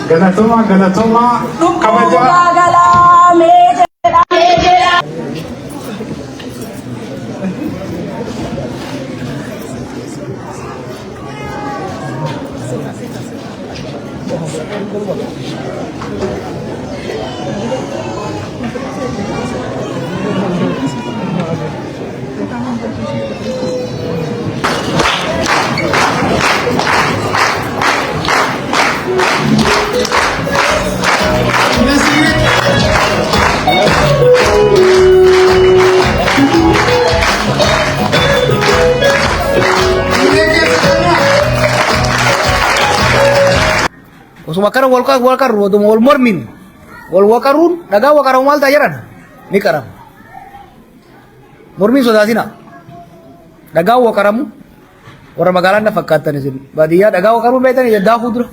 Galatoma kabaja. Usumakaran walkar rodo wal mormin wal wakarun daga wakaran wal tajaran ni karam mormin sodasina daga wakaramu wara magalan na fakkatan isin badiya daga wakaru betan yadda khudra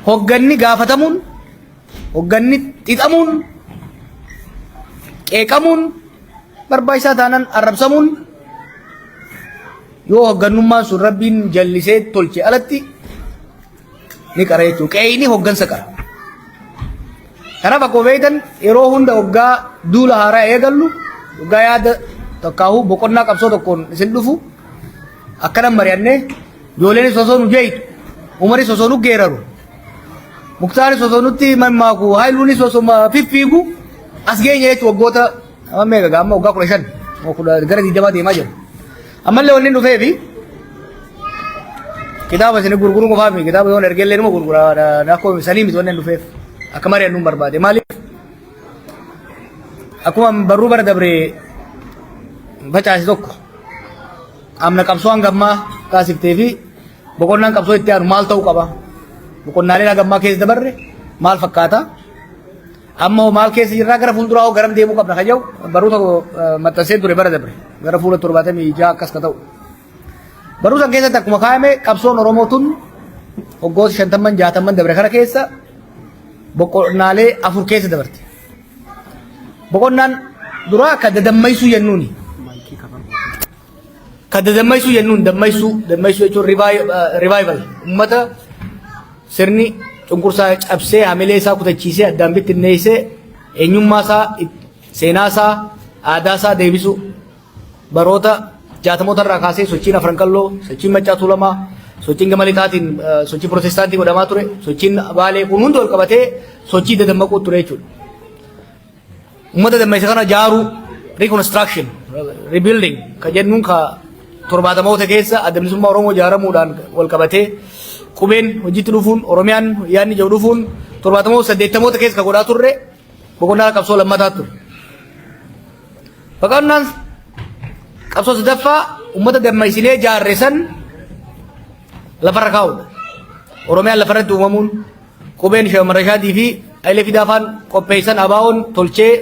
hogganni gafatamun hogganni titamun qeqamun barbaisa tanan arabsamun yo hoggannumma sun rabbin jallise tolche alatti ni kare tu kayak ini hoggan sakar karena pak kowedan ero hunda hogga dula hara egallu hogga yada takahu bokonna kapso tokkon sendufu akkana marianne joleni sosonu jeit umari sosonu geraru muktari sosonutti mammaku hailuni sosoma fiffigu asgenya itu gota amega gamma hogga kulashan mo kula gara di jama di majo amalle wonin du febi kita sini guru-guru ko fami kita yon ergelle mo guru da ko salim to nen du fef akamari number bade mali aku am baru bar dabre baca sidok amna kapso angamma kasif tv bokon nan kapso itti mal taw kaba bokon nale na gamma kes dabarre mal fakata amma mal kes irra gara fuldura o garam demu kabna kajaw baru to matase dure bar dabre gara fula turbate mi ja kas kataw baru sang kesa tak kumakame kapson oromotun ogos shantaman jataman dabre khara kesa bokon nale afur kesa dabarte bokon nan dura kadadammaisu yannuni kadadammaisu yannun dammaisu itu revival ummata sirni cungkursa cabse hamile sa kutachise adambit neise enyumma sa senasa adasa debisu barota jatamoota irraa kaasee sochiin afran qalloo sochiin maccaa tuulamaa sochiin gamalitatiin sochii protestaantii godhamaa ture sochiin baalee kun hundi ol qabatee sochii dadammaquu ture jechuudha. Uummata dammaysa kana jaaruu reconstruction rebuilding ka jennuun ka torbaatamoota keessa adamsummaa Oromoo jaaramuudhaan wal qabatee qubeen hojiitti dhufuun Oromiyaan yaadni jiru dhufuun torbaatamoota 80 keessa ka godhaa turre boqonnaa qabsoo lammataa ture. Baqannaan qabsoo sadaffaa ummata dammaysinee jaarresan lafarra kaa'udha. Oromiyaan lafarratti uumamuun qubeen Sheekh Umar Rashaadii fi Hayilee Fidaafaan qopheessan ABO'n tolchee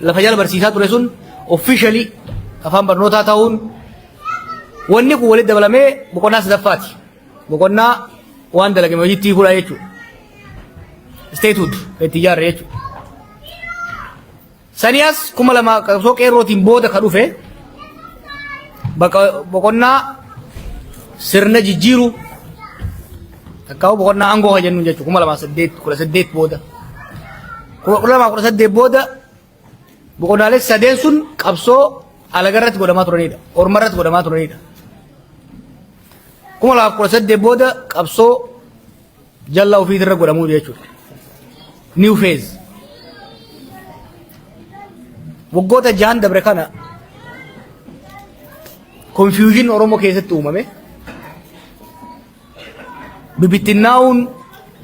lafa jala barsiisaa ture sun officially afaan barnootaa ta'uun wanni kun walitti dabalamee boqonnaa sadaffaati. Boqonnaa waan dalagame hojiitti hiikuudha jechuudha. Statehood itti ijaarre jechuudha. Saniyaas 2000 qabsoo qeerrootiin booda ka dhufe boqonnaa sirna jijjiiru akkaawu boqonnaa aangoo ka jennu jechuudha 2008 booda 2018 booda boqonnaalee sadeen sun qabsoo alagarratti godhamaa turanidha ormarratti godhamaa turanidha 2018 booda qabsoo jallaa ofiitirra godhamuu jechuudha new phase waggoota jahan dabre kana confusion Oromoo keessatti uumame bibittinnaa'uun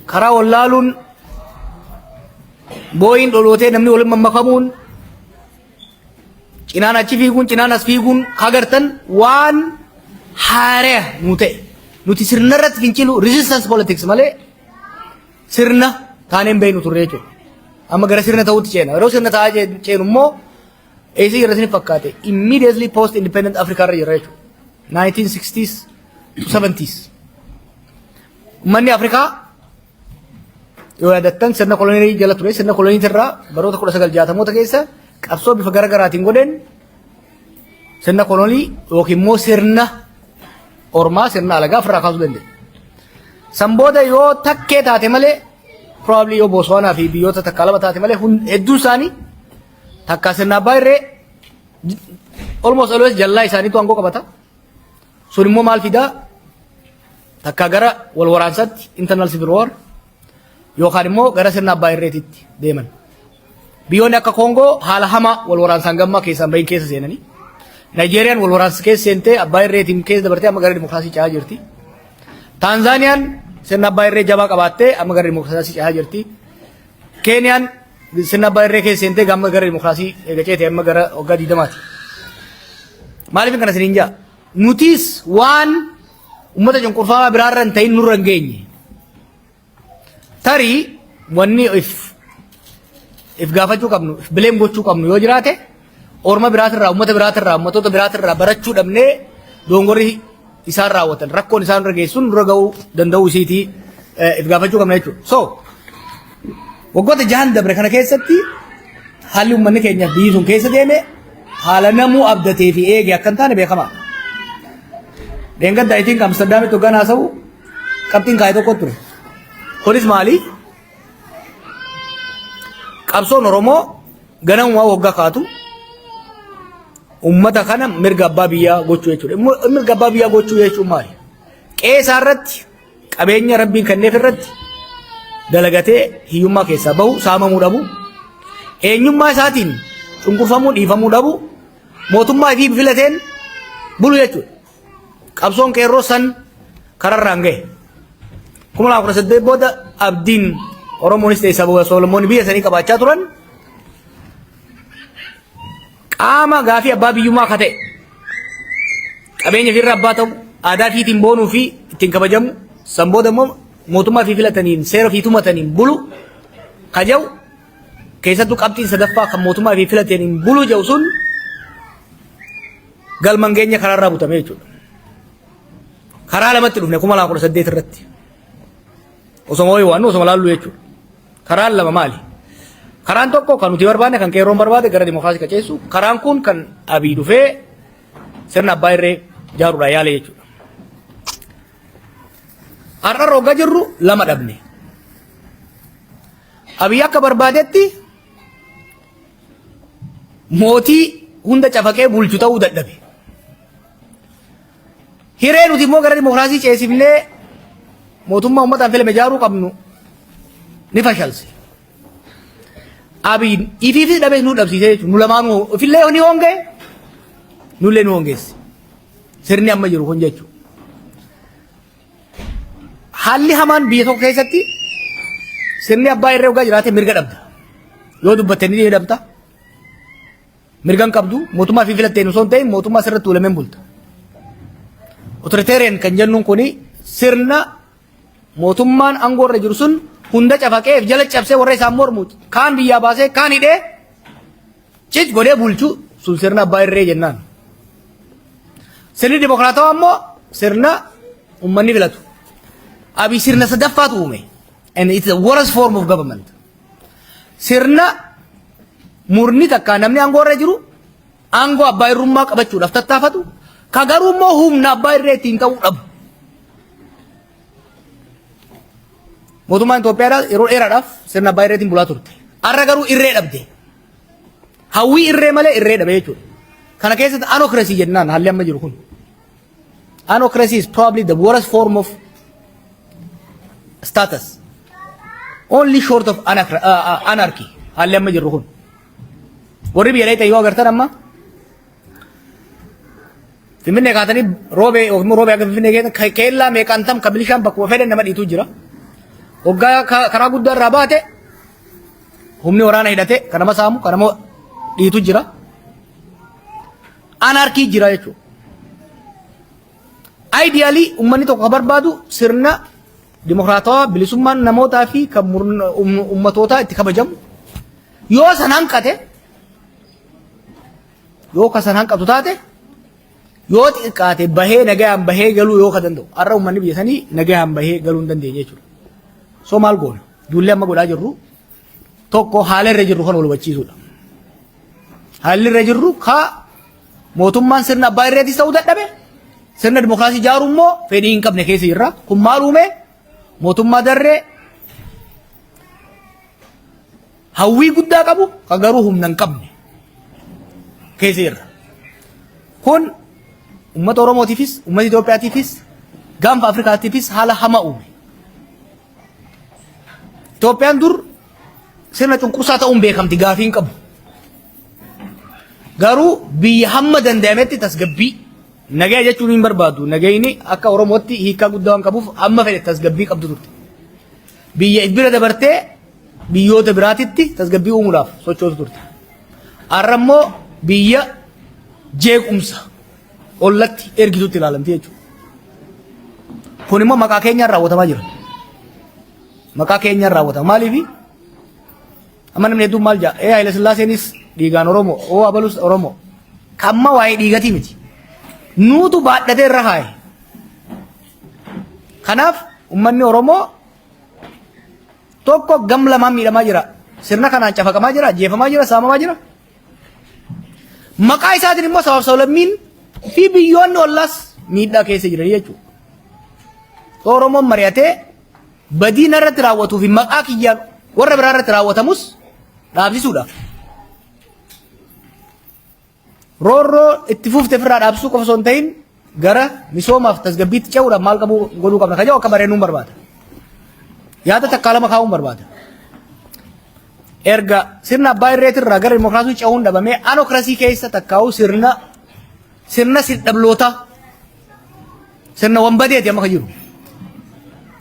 karaa wallaaluun booyin dholootee namni waliin mammakamuun cinaan achi fiiguun cinaan as fiiguun kagartan waan haaraa nu ta'e nuti sirna irratti fincilu resistance politics malee sirna taaneen beeynu turre jechuudha. amma gara sirna ta'uutti ceena yeroo sirna ta'aa ceenu immoo eessi irra isin fakkaate immediately post independent Africa irra jirra jechuudha 1960s to 70s ummanni Afrikaa yoo yaadattan sirna kolonii jala ture sirna kolonii irraa baroota 1960moota keessa qabsoo bifa garaagaraatiin godheen sirna kolonii yookiin immoo sirna ormaa sirna alagaa ofirraa kaasuu danda'e. San booda yoo takkee taate malee probably yoo Botswanaa fi biyyoota takkaa lama taate malee hedduu isaanii takkaa sirna abbaa irree almost always jallaa isaaniitu aangoo qabata. Sun immoo maal fidaa takkaa gara wal waraansaatti internal civil war yookaan immoo gara sirna abbaa irreetitti deeman. Biyyoonni akka Koongoo haala hamaa wal waraansaan gammaa keessaan bahin keessa seenanii. Nigeeriyaan wal waraansa keessa seentee abbaa irreetiin keessa dabartee amma gara dimokiraasii cehaa jirti. Taanzaaniyaan sirna abbaa irree jabaa qabaattee amma gara dimokiraasii cehaa jirti. Keeniyaan sirna abbaa irree keessa seentee amma gara dimokiraasii ceetee amma gara waggaa 20ti. Maaliif kana isiniin jaa? Nutis waan ummata cunqurfamaa biraarra hin ta'in nurra hin geenye. Tarii wanni if gaafachuu qabnu, if bileem gochuu qabnu yoo jiraate orma biraatirraa, ummata biraatirraa, ummatoota biraatirraa barachuu dhabnee dongorri isaan raawwatan rakkoon isaan irra geessuun dura ga'uu danda'uu isiitii if gaafachuu qabna jechuudha. So waggoota 6 dabre kana keessatti haalli uummanni keenya biyyi sun keessa deeme haala namuu abdatee fi eege akka hin taane beekamaa. Deengadda itiin Amsterdamitti hoggaan haasa'u qabxiin kaa'ee tokko ture. Kunis maali? Qabsoon Oromoo ganamumaa waggaa kaatu ummata kana mirga abbaa biyyaa gochuu jechuudha. Mirga abbaa biyyaa gochuu jechuun maali? Qeesaa irratti qabeenya rabbiin kenneef irratti dalagatee hiyyummaa keessaa bahu saamamuu dhabu eenyummaa isaatiin cunqurfamuu dhiifamuu dhabu mootummaa fi filateen bulu jechuudha. Qabsoon qeerroo san kararraan gahe. 2018 booda abdiin Oromoonis ta'e saba Solomoon biyya sanii qabaachaa turan qaama gaafii abbaa biyyummaa akka ta'e qabeenya firra abbaa ta'u aadaa fiitiin boonuu fi ittiin kabajamu san booda immoo mootummaa fi filataniin seera fi tumataniin bulu kaja'u keessattuu qabxiin sadaffaa kan mootummaa fi filataniin bulu ja'u sun galman geenya karaarraa butame jechuudha. Karaa lamatti dhufne 2018 irratti osoma waan osoma laallu jechuudha. Karaan lama maali? Karaan tokko kan nuti barbaanne kan qeerroon barbaade gara dimokiraasii qaceessu karaan kun kan abii dhufee sirna abbaa irree jaaruudha yaale jechuudha. Har'a roga jirru lama dhabne. Abii akka barbaadetti mootii hunda cafaqee bulchu ta'uu dadhabe. Hiree nuti immoo gara dimokiraasii ceesifnee mootummaa uummataan filame jaaruu qabnu ni fashalse. Abiin ifiifis dhabee nu dhabsiisee jechuudha. Nu lamaanuu ofillee ni hongee nullee nu hongeesse. Sirni amma jiru kun jechuudha. Haalli hamaan biyya tokko keessatti sirni abbaa irree waggaa jiraate mirga dhabda. Yoo dubbatte ni dhabda. Mirgan qabdu mootummaa fi filattee osoo hin ta'in mootummaa sirratti tuulameen bulta. Authoritarian kan jennuun kuni sirna mootummaan aangoo irra jiru sun hunda cafaqee jala cabsee warra isaan mormu kaan biyyaa baasee kaan hidhee cit godhee bulchu sun sirna abbaa irree jennaan. Sirni dimokiraatawaa ammoo sirna uummanni filatu. Abii sirna sadaffaatu uume. And it's the worst form of government. Sirna murni takka namni aangoo irra jiru aangoo abbaa irrummaa qabachuudhaaf tattaafatu ka garuu immoo humna abbaa irree ittiin ta'uu dhabu. Mootummaan Itoophiyaa yeroo dheeraadhaaf sirna abbaa irreetiin bulaa turte. Har'a garuu irree dhabde. Hawwii irree malee irree dhabe jechuudha. Kana keessatti anocracy jennaan haalli amma jiru kun. Anocracy is probably the worst form of status. Only short of anarchy haalli amma jiru kun. Warri biyya dheetaa yoo agartan amma Finfinnee kaatanii roobee akka Finfinnee keessatti keellaa meeqaan tam kan milishaan bakkuma fedhan nama dhiitu jira. Waggaa karaa guddaa irraa baate humni waraana hidhate kan nama saamu kan nama dhiitu jira. Anarkii jira jechuudha. Ideally uummanni tokko barbaadu sirna dimokiraatawaa bilisummaan namootaa fi kan uummatootaa itti kabajamu yoo san hanqate yoo ka san hanqatu taate yoo xiqqaate bahee nagayaan bahee galuu yoo ka danda'u har'a uummanni biyya sanii nagayaan bahee galuu hin dandeenye jechuudha. So maal goona duullee amma godhaa jirru tokko haala irra jirru kan wal hubachiisuudha. Haalli irra jirru ka mootummaan sirna abbaa irreetis ta'uu dadhabe sirna dimookiraasii ijaaru immoo fedhii hin qabne keessa jirra. Kun maal uume mootummaa darree hawwii guddaa qabu ka garuu humna hin qabne keessa jirra. Kun ummata Oromootiifis ummata Itoophiyaatiifis gaanfa Afrikaatiifis haala hamaa uume. Itoophiyaan dur sirna cunqursaa ta'uun beekamti gaafii hin qabu. Garuu biyya hamma danda'ametti tasgabbii nagaya jechuun hin barbaadu. Nagayni akka Oromootti hiikaa guddaa waan qabuuf amma fedhe tasgabbii qabdu turte. Biyya bira dabartee biyyoota biraatitti tasgabbii uumuudhaaf sochootu turte. Har'a immoo biyya jeequmsa ollatti ergitutti ilaalamti jechuudha. Kun immoo maqaa keenyaan raawwatamaa jira. Maqaa keenyaan raawwatama. Maaliif? Amma namni hedduun maal jedha? Haile Sillaaseenis dhiigaan Oromoo, Abalus Oromoo. Kamma waa'ee dhiigatii miti. Nuutu baadhatee irra haaye. Kanaaf uummanni Oromoo tokko gam lamaan miidhamaa jira. Sirna kanaan cafaqamaa jira, jeefamaa jira, saamamaa jira. Maqaa isaatiin immoo sabab sablammiin fi biyyoonni ollaas miidhaa keessa jiran jechuudha. Oromoon mari'atee badii narratti raawwatuu fi maqaa kiyyaan warra biraa irratti raawwatamus dhaabsisuudhaaf. Roorroo itti fuufte ofirraa dhaabsisuu qofa osoo hin ta'in gara misoomaaf tasgabbiitti ce'uudhaaf maal godhuu qabna kan jedhu akka bareennuun barbaada. Yaada takkaa lama kaa'uun barbaada. Erga sirna abbaa irreetirraa gara dimookiraasii ce'uun dhabamee anokrasii keessa takkaa'u sirna sirdhabloota sirna wambadeeti amma kan jiru.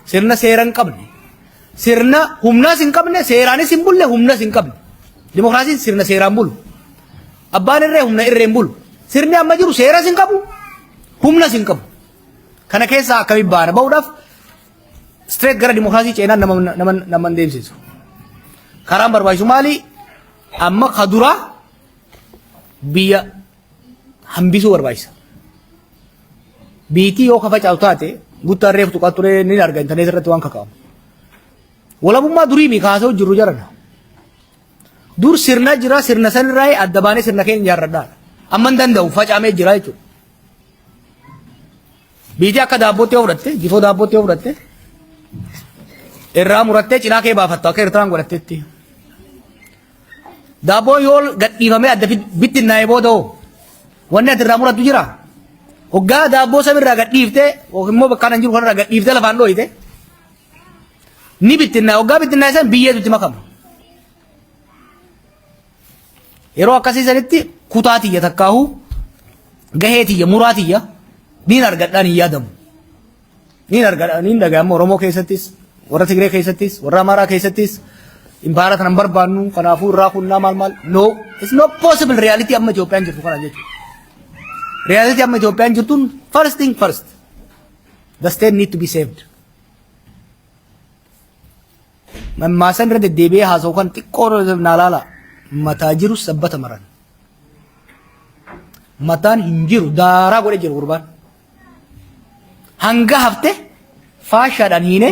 Sirna seera hin qabne. Sirna humnaas hin qabne, seeraanis hin bulle, humnas hin qabne. Dimookiraasiin sirna seeraan bulu. Abbaan irree humna irree hin bulu. Sirni amma jiru seeras hin qabu, humnas hin qabu. Kana keessaa akkamiin baana bahuudhaaf straight gara dimookiraasii ceenaan nama hin deemsisu. Karaan barbaachisu maali? Amma ka duraa biyya hambisuu barbaachisa. Biitii yoo ka facaasu taate guttaan reeftu qaxxuree ni arga intarneet irratti waan kaka'amu. Walabummaa durii mikaasoo jirru jarana. Dur sirna jira sirna sanirraa adda baanee sirna keenya ijaarradhaa. Amma hin danda'u facaamee jira jechuudha. Biitii akka daabbootti yoo fudhatte jifoo daabbootti yoo fudhatte irraa murattee cinaa kee baafattu akka Eertiraan godhatteetti. Daabboon yoo gadhiifamee adda bittinnaa'ee booda hoo wanni ati irraa murattu jira. Hoggaa daabboo samirraa gadhiiftee immoo bakka kanan jiru kanarraa gadhiiftee lafaan dhooyite ni bittinnaa'e. Hoggaa bittinnaa'e san biyyeetu itti makama. Yeroo akkasii sanitti kutaa tiyya takkaahuu gahee tiyya muraa tiyya niin argadhaan hin yaadamu. Niin argadhaan niin dhaga'ama Oromoo keessattis warra Tigree keessattis warra Amaaraa keessattis impaara kanan barbaannu kanaafuu irraa kunnaa maal no it's not possible reality amma Itoophiyaan jirtu kana jechuudha. Reality amma Itoophiyaan jirtuun first thing first the state need to be saved. Mammaasan irra deddeebi'ee haasa'u kan xiqqoo naalaala mataa jiru sabbata maran. Mataan hin jiru daaraa godhe jiru gurbaan. Hanga hafte faashaadhaan hiine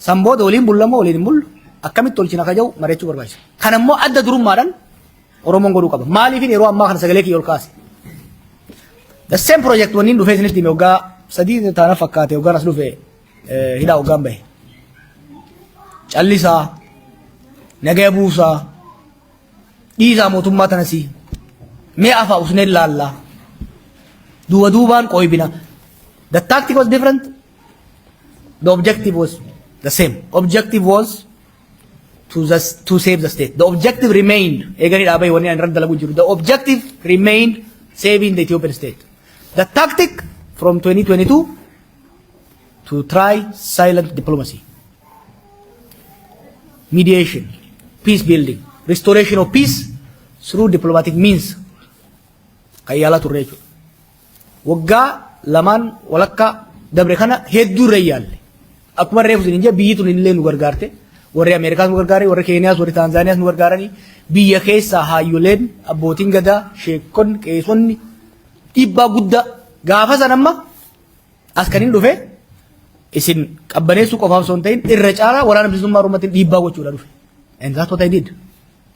sanbooda waliin bullamoo waliin hin bullu akkamitti tolchina ka jedhu mari'achuu barbaachisa. Kana immoo adda durummaadhaan Oromoon godhuu qaba. Maaliif yeroo ammaa kana sagalee kiyya ol kaase. The same project wanniin dhufee isinitti hime waggaa sadii taana fakkaate waggaan as dhufee hidhaa waggaan bahe. Callisaa, nagaya buusaa, dhiisaa mootummaa tanasii, mee afaa usneen laallaa, duuba duubaan qoybina. The tactic was different. The objective was the same. Objective was to save the state. The objective remained. The objective remained saving the Ethiopian state. The tactic from 2022 to try silent diplomacy, mediation, peace building, restoration of peace through diplomatic means. Kayyala turreechu. Waggaa lamaan walakka dabre kana hedduu reeyyalle. Akkuma reefu isin injaa biyyi tun illee nu gargaarte. warri Ameerikaas nu gargaaranii, warri Keeniyaas, warri Taanzaaniyaas nu gargaaranii, biyya keessa haayyoleen, abbootiin gadaa, sheekonni, qeesonni dhiibbaa guddaa gaafa san amma as kan hin dhufe isin qabbaneessuu qofaaf osoo hin ta'in irra caalaa waraana bilisummaa Oromootiin dhiibbaa gochuudha dhufe. And that's what I did.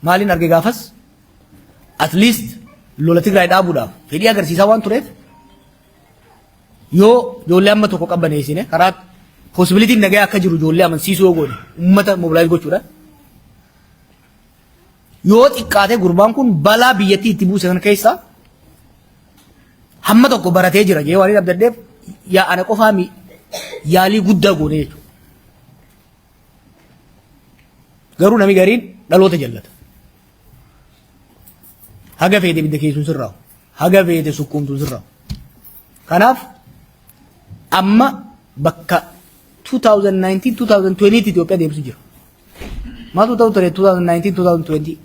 Maaliin arge gaafas at least lola Tigraay dhaabuudhaaf fedhii agarsiisaa waan tureef yoo ijoollee amma tokko qabbaneessine karaa possibilitiin nagaa akka jiru ijoollee amansiisuu yoo goone uummata mobilaayiz gochuudha. Yoo xiqqaate gurbaan kun balaa biyyattii itti buuse kan keessaa hamma tokko baratee jira jee waan abdaddeef yaa ana qofaa yaalii guddaa goone jechuudha. Garuu namni gariin dhaloota jallata. Haga feete bidda keessuun sirraa'u. Haga feete sukkuumtuun sirraa'u. Kanaaf amma bakka 2019-2020 Itoophiyaa deemsu jira. Maaltu ta'u ture 2019-2020?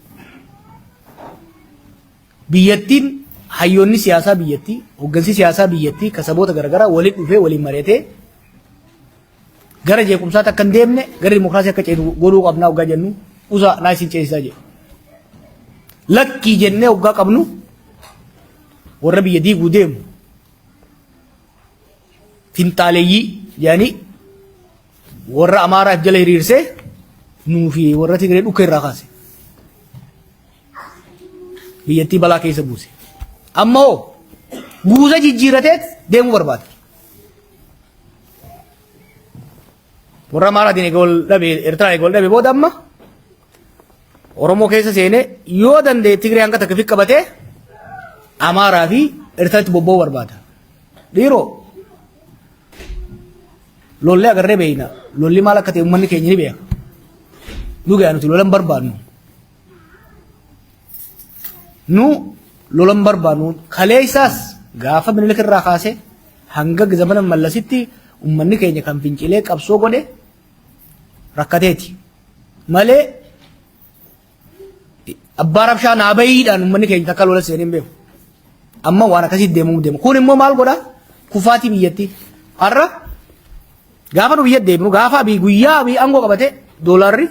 Biyyattiin hayyoonni siyaasaa biyyattii, hooggansi siyaasaa biyyattii kasaboota garaagaraa waliin dhufee waliin mari'atee gara jeequmsaatti akka hin deemne gara dimokiraasii akka ceetu godhuu qabnaa hoggaa jennu usaa naa isin ceesisaa jedhu. Lakkii jennee hoggaa qabnu warra biyya diiguu deemu finxaaleeyyii jedhanii warra Amaaraaf jala hiriirsee nuu fi warra Tigree dhukka irraa kaase. Biyyattii balaa keessa buuse. Amma hoo buusa jijjiirateet deemuu barbaada. Warra Amaaraatiin eegol dhabe Eertiraa eegol dhabe booda amma Oromoo keessa seenee yoo danda'e Tigree hanga takka fi qabatee Amaaraa fi Eertiraatti bobba'uu barbaada. Dhiiroo lollee agarree beeyna lolli maal akka ta'e uummanni keenya ni beeka. Nu gaya nuti lolan barbaadnu. Nu lolan barbaadnu kalee isaas gaafa Minilik irraa kaasee hanga zamana Mallasitti uummanni keenya kan fincilee qabsoo godhe rakkateeti. Malee abbaa rabshaa naabayiidhaan uummanni keenya takka lola seenee hin beeku. Amma waan akkasii deemuu deema. Kun immoo maal godha? Kufaatii biyyattii. Har'a gaafa nu biyya deemnu gaafa guyyaa aangoo qabate doolaarri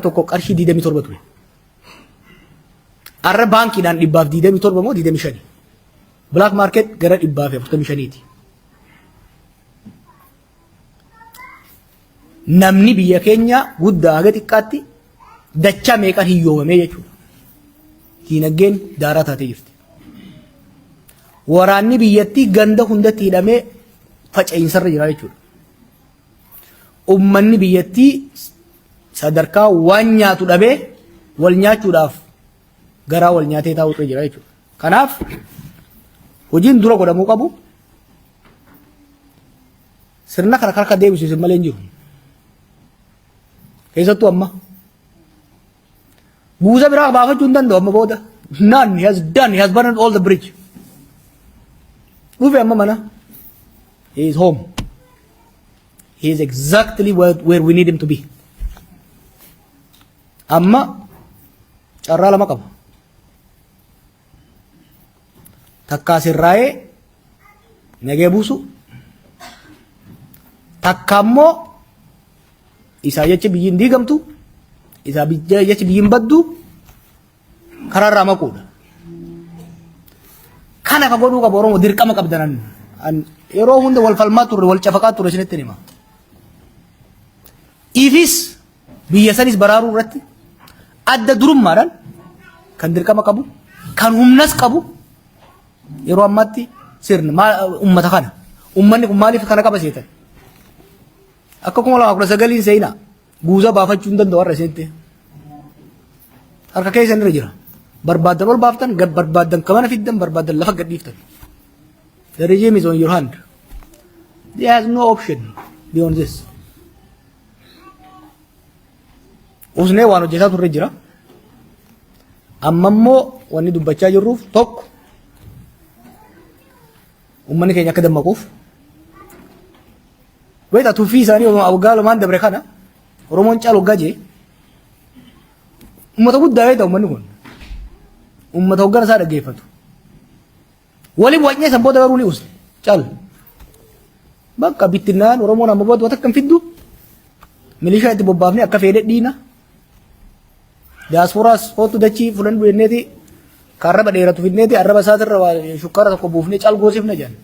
tokko qarshii 27 ture. Har'a baankiidhaan 127 moo 25. Black market gara 145ti. Namni biyya keenya guddaa haga xiqqaatti dachaa meeqaan hiyyoomamee jechuudha. Diinagdeen daaraa taatee jirti. Waraanni biyyattii ganda hundatti hidhamee faca'insaarra jira jechuudha. Uummanni biyyattii sadarkaa waan nyaatu dhabee wal nyaachuudhaaf garaa wal nyaatee taa'utu jira jechuudha. Kanaaf hojiin dura godhamuu qabu sirna kana harka deebisuusin malee hin jiru. Keessattuu amma buusa biraa baafachuu hin danda'u amma booda. None he has burned all the bridge. Dhufe amma mana. He is home. He is exactly where we need him to be. Amma carraa lama qaba. Takka sirraa'ee nagee buusu. Takka immoo isaa jecha biyyiin diigamtu. Isaa jecha biyyiin baddu karaa irraa maquudha. Kana ka godhuu qaba Oromoo dirqama qabdanan. Yeroo hunda wal falmaa turre wal cafaqaa turre isinitti hima. Ifis biyya sanis baraaruu irratti adda durummaadhaan kan dirqama qabu kan humnas qabu yeroo ammaatti sirna uummata kana. Uummanni kun maaliif kana qaba seetan? Akka 2019 seenaa buusa baafachuu hin danda'u har'a seente. Harka keessan irra jira. Barbaadan ol baaftan, barbaadan kamana fiddan, barbaadan lafa gadhiiftan. The regime is on your hand. There has no option beyond this. Usnee waan hojjetaa turre jira. Amma immoo wanni dubbachaa jirruuf tokko uummanni keenya akka dammaquuf wayita tuffii isaanii waggaa lamaan dabre kana Oromoon caalu waggaa jee uummata guddaa wayita uummanni kun uummata hoggana isaa dhaggeeffatu. Waliin waqnee san booda garuu ni usne caal bakka bittinnaan Oromoon amma booda wata kan fiddu milishaa itti bobbaafne akka fedhe dhiina. Diaasporaas kootu dachii fulan bu'enneeti kan arraba dheeratu finneeti arraba isaatirra shukkaara tokko buufnee calgoosifna jedhan.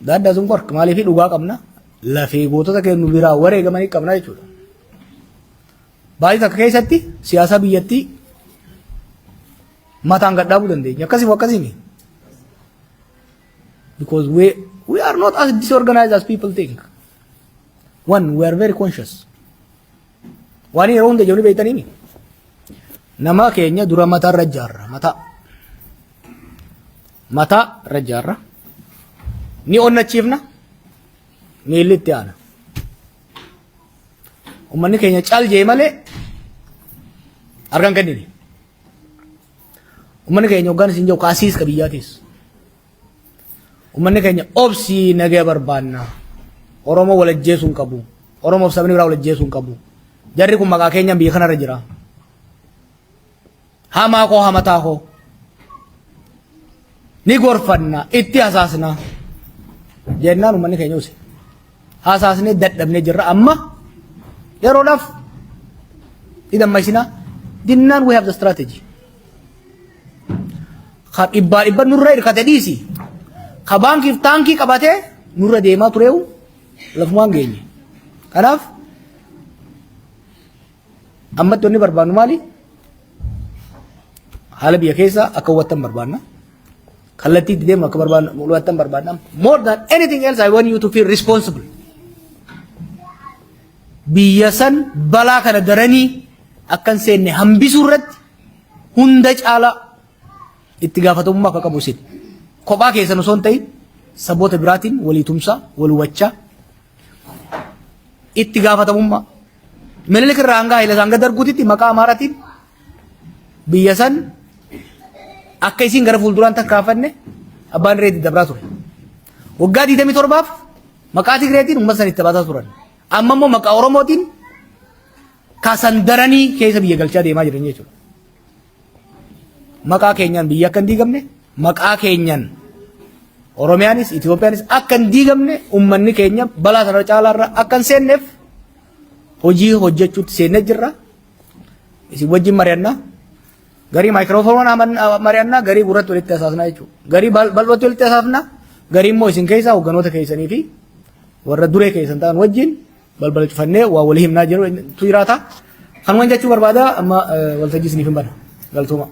Daaddaa sun qorka maaliif dhugaa qabna lafee gootota kennu biraa wareegamanii qabna jechuudha. Baay'ee takka keessatti siyaasa biyyattii mataan gadhaabuu dandeenya akkasiif akkasiimi. Because we are not as disorganized as people think. One, we are very conscious. Waan yeroo hunda ijoollee beektaniimi. Nama keenya dura mataa irra ijaarra mataa irra ijaarra. Ni onnachiifna miilli itti aana. Uummanni keenya caal jee malee argan kennini. Uummanni keenya hoggaan isin jiru kaasiis qabiyyaatis. Uummanni keenya obsii nagee barbaanna. Oromoo wal ajjeesuu hin qabu. Oromoof sabni biraa wal ajjeesuu hin qabu. Jarri kun maqaa keenyaan biyya kanarra jira. Hamaa koo hamataa koo. Ni gorfanna itti hasaasna. Jennaan uummanni keenya usi. Hasaasnee dadhabnee jirra amma yeroodhaaf idammaysina dinnaan we have the strategy. Ka dhibbaa nurra hirkate dhiisi. Ka baankiif taankii qabatee nurra deemaa tureewu lafumaan geenye. Kanaaf ammatti wanni barbaannu maali? Haala biyya keessa akka hubattan barbaanna. Kallattii itti deemnu akka hubattan barbaanna. More than anything else I want you to feel responsible. Biyya san balaa kana daranii akkan seenne hambisuu irratti hunda caalaa itti gaafatamummaa akka qabu isin. Kophaa keessan osoo hin ta'in saboota biraatiin walii tumsaa wal hubachaa itti gaafatamummaa. Minilik irraa hanga Hayilee Saangaa darguutitti maqaa Amaaraatiin biyya san akka isin gara fuulduraan takkaafanne abbaan reetii dabraa ture. Waggaa 27 maqaa Tigreetiin uummata san itti baataa turan. Amma immoo maqaa Oromootiin kaasan daranii keessa biyya galchaa deemaa jiran jechuudha. Maqaa keenyaan biyya akka hin diigamne maqaa keenyaan Oromiyaanis Itoophiyaanis akka hin diigamne uummanni keenya balaa sana caalaarra akka hin seenneef hojii hojjechuutti seennee jirra. Isin wajjin mari'annaa. Garii maayikiroofoonii mari'annaa garii gurratti walitti hasaasnaa jechuudha. Garii bal'ootti walitti hasaafnaa. Garii immoo isin keessaa hogganoota keessanii fi warra duree keessan ta'an wajjin balbala cufannee waa walii himnaa jiru tu jiraata. Kan waan jechuu barbaada amma waltajjii isiniif hin bana. Galtooma.